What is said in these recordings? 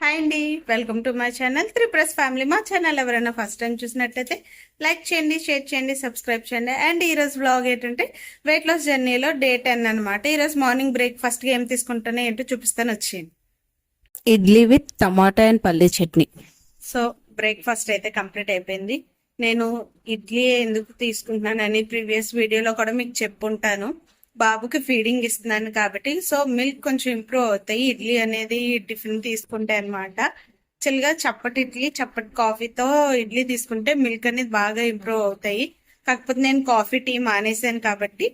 Hi అండి, welcome to my channel 3+ family. మా channel ఎవరైనా ఫస్ట్ టైం చూసినట్లయితే లైక్ చేయండి, షేర్ చేయండి, సబ్స్క్రైబ్ చేయండి. అండ్ ఈరోజు బ్లాగ్ ఏంటంటే వెయిట్ లాస్ జర్నీలో డే 10 అనమాట. ఈరోజు మార్నింగ్ బ్రేక్ఫాస్ట్గా ఏం తీసుకుంటానో ఏంటో చూపిస్తాను వచ్చేయండి. ఇడ్లీ విత్ టమాటా అండ్ పల్లీ చట్నీ. సో బ్రేక్ఫాస్ట్ అయితే కంప్లీట్ అయిపోయింది. నేను ఇడ్లీ ఎందుకు తీసుకుంటున్నానని ప్రీవియస్ వీడియోలో కూడా మీకు చెప్పుంటాను. బాబుకి ఫీడింగ్ ఇస్తున్నాను కాబట్టి సో మిల్క్ కొంచెం ఇంప్రూవ్ అవుతాయి ఇడ్లీ అనేది టిఫిన్ తీసుకుంటే అనమాట. యాక్చువల్గా చప్పటి ఇడ్లీ చప్పటి కాఫీతో ఇడ్లీ తీసుకుంటే మిల్క్ అనేది బాగా ఇంప్రూవ్ అవుతాయి. కాకపోతే నేను కాఫీ టీ మానేసాను కాబట్టి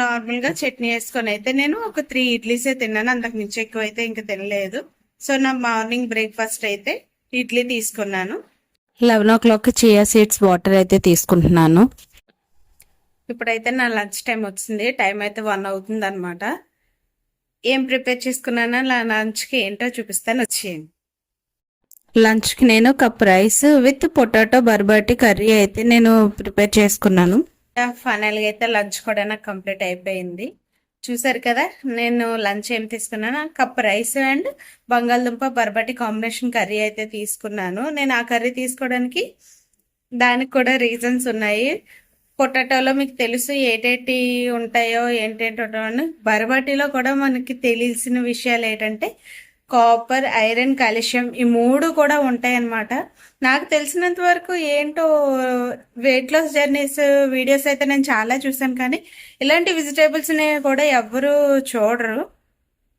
నార్మల్గా చట్నీ వేసుకొని అయితే నేను ఒక 3 ఇడ్లీసే తిన్నాను. అంతకు మించి ఎక్కువ అయితే ఇంకా తినలేదు. సో నా మార్నింగ్ బ్రేక్ఫాస్ట్ అయితే ఇడ్లీ తీసుకున్నాను. 11 o'clock చియా సీడ్స్ వాటర్ అయితే తీసుకుంటున్నాను. ఇప్పుడైతే నా లంచ్ టైం వచ్చింది. టైం అయితే 1 అవుతుంది అనమాట. ఏం ప్రిపేర్ చేసుకున్నానో నా లంచ్కి ఏంటో చూపిస్తాను వచ్చేయండి. లంచ్కి నేను కప్ రైస్ విత్ పొటాటో బర్బటి కర్రీ అయితే నేను ప్రిపేర్ చేసుకున్నాను. ఫైనల్గా అయితే లంచ్ కూడా నాకు కంప్లీట్ అయిపోయింది. చూసారు కదా నేను లంచ్ ఏం తీసుకున్నాను, కప్ రైస్ అండ్ బంగాళదుంప బర్బటి కాంబినేషన్ కర్రీ అయితే తీసుకున్నాను. నేను ఆ కర్రీ తీసుకోవడానికి దానికి కూడా రీజన్స్ ఉన్నాయి. పొటాటోలో మీకు తెలుసు ఏటేటి ఉంటాయో ఏంటేంటో. బర్బటిలో కూడా మనకి తెలిసిన విషయాలు ఏంటంటే కాపర్, ఐరన్, కాల్షియం ఈ 3 కూడా ఉంటాయి అన్నమాట. నాకు తెలిసినంత వరకు ఏంటో వెయిట్ లాస్ జర్నీస్ వీడియోస్ అయితే నేను చాలా చూసాను, కానీ ఇలాంటి వెజిటేబుల్స్ని కూడా ఎవ్వరూ చూడరు.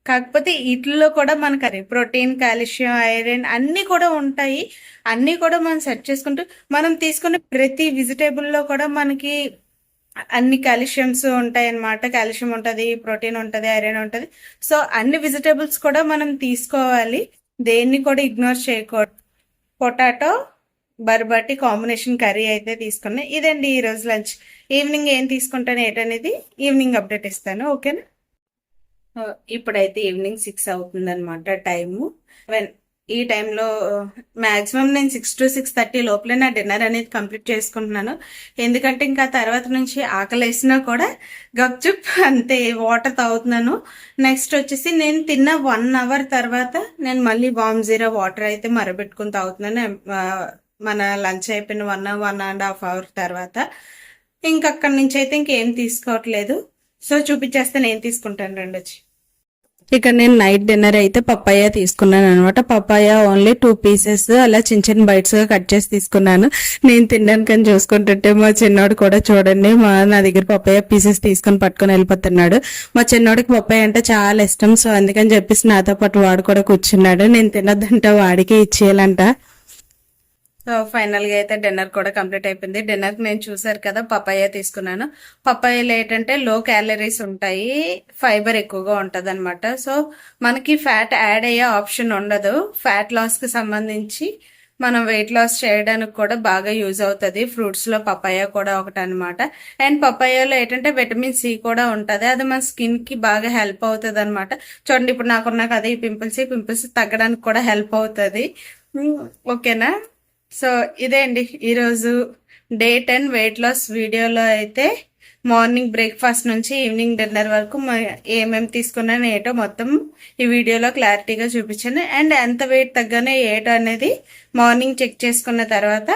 కాకపోతే వీటిల్లో కూడా మనకు ప్రోటీన్, కాల్షియం, ఐరన్ అన్నీ కూడా ఉంటాయి. అన్నీ కూడా మనం సెర్చ్ చేసుకుంటూ మనం తీసుకునే ప్రతి వెజిటేబుల్లో కూడా మనకి అన్ని కాల్షియమ్స్ ఉంటాయి అన్నమాట. కాల్షియం ఉంటుంది, ప్రోటీన్ ఉంటుంది, ఐరన్ ఉంటుంది. సో అన్ని వెజిటేబుల్స్ కూడా మనం తీసుకోవాలి, దేన్ని కూడా ఇగ్నోర్ చేయకూడదు. పొటాటో బర్బటి కాంబినేషన్ కర్రీ అయితే తీసుకున్నాను. ఇదండి ఈరోజు లంచ్. ఈవినింగ్ ఏం తీసుకుంటాను ఏంటనేది ఈవినింగ్ అప్డేట్ ఇస్తాను, ఓకేనా. ఇప్పుడైతే ఈవినింగ్ 6 అవుతుంది అనమాట టైము. ఈ టైంలో మ్యాక్సిమం నేను 6 to 6:30 లోపలే నా డిన్నర్ అనేది కంప్లీట్ చేసుకుంటున్నాను. ఎందుకంటే ఇంకా తర్వాత నుంచి ఆకలి వేసినా కూడా గప్చుప్ అంతే వాటర్ తాగుతున్నాను. నెక్స్ట్ వచ్చేసి నేను తిన్న 1 hour తర్వాత నేను మళ్ళీ వామ్ జీరా వాటర్ అయితే మరబెట్టుకుని తాగుతున్నాను. మన లంచ్ అయిపోయిన 1.5 hour తర్వాత ఇంకక్కడి నుంచి అయితే ఇంకేం తీసుకోవట్లేదు. సో చూపించేస్తే నేను తీసుకుంటాను రండి వచ్చి. ఇక నేను నైట్ డిన్నర్ అయితే పప్పాయ తీసుకున్నాను అనమాట. పప్పాయ ఓన్లీ 2 pieces అలా చిన్న చిన్న బైట్స్ గా కట్ చేసి తీసుకున్నాను. నేను తినడానికి అని చూసుకుంటుంటే మా చిన్నోడు కూడా చూడండి నా దగ్గర పప్పాయ పీసెస్ తీసుకొని పట్టుకొని వెళ్ళిపోతున్నాడు. మా చిన్నోడికి పప్పాయ అంటే చాలా ఇష్టం. సో అందుకని చెప్పేసి నాతో పాటు వాడు కూడా కూర్చున్నాడు. నేను తినొద్దంటే వాడికి ఇచ్చేయాలంట. సో ఫైనల్గా అయితే డిన్నర్ కూడా కంప్లీట్ అయిపోయింది. డిన్నర్కి నేను చూసారు కదా పపాయ తీసుకున్నాను. పపాయలు ఏంటంటే లో క్యాలరీస్ ఉంటాయి, ఫైబర్ ఎక్కువగా ఉంటుంది అనమాట. సో మనకి ఫ్యాట్ యాడ్ అయ్యే ఆప్షన్ ఉండదు. ఫ్యాట్ లాస్కి సంబంధించి మనం వెయిట్ లాస్ చేయడానికి కూడా బాగా యూజ్ అవుతుంది. ఫ్రూట్స్లో పపాయ కూడా ఒకటి అనమాట. అండ్ పపాయలో ఏంటంటే విటమిన్ సి కూడా ఉంటుంది, అది మన స్కిన్కి బాగా హెల్ప్ అవుతుంది అనమాట. చూడండి ఇప్పుడు నాకున్నాక అదే పింపుల్స్ తగ్గడానికి కూడా హెల్ప్ అవుతుంది, ఓకేనా. సో ఇదే అండి ఈరోజు డే 10 వెయిట్ లాస్ వీడియోలో అయితే మార్నింగ్ బ్రేక్ఫాస్ట్ నుంచి ఈవినింగ్ డిన్నర్ వరకు ఏమేమి తీసుకున్నాను ఏటో మొత్తం ఈ వీడియోలో క్లారిటీగా చూపించాను. అండ్ ఎంత వెయిట్ తగ్గానో ఏటో అనేది మార్నింగ్ చెక్ చేసుకున్న తర్వాత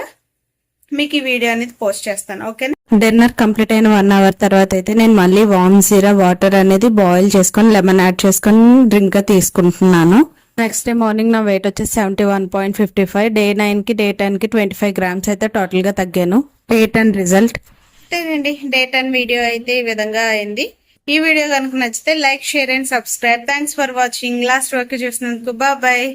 మీకు ఈ వీడియో అనేది పోస్ట్ చేస్తాను, ఓకేనా. డిన్నర్ కంప్లీట్ అయిన 1 hour తర్వాత అయితే నేను మళ్ళీ వామ్ జీరా వాటర్ అనేది బాయిల్ చేసుకొని లెమన్ యాడ్ చేసుకొని డ్రింక్ గా తీసుకుంటున్నాను. నెక్స్ట్ డే మార్నింగ్ నా వెయిట్ వచ్చేసి 71.55. డే 9కి డే 10కి 25 grams అయితే టోటల్ గా తగ్గాను. డే 10 రిజల్ట్ అంతేనండి. డే 10 వీడియో అయితే ఈ విధంగా అయింది. ఈ వీడియో కనుక నచ్చితే like, share and subscribe. Thanks for watching. Last వరకు చూసినందుకు బాయ్.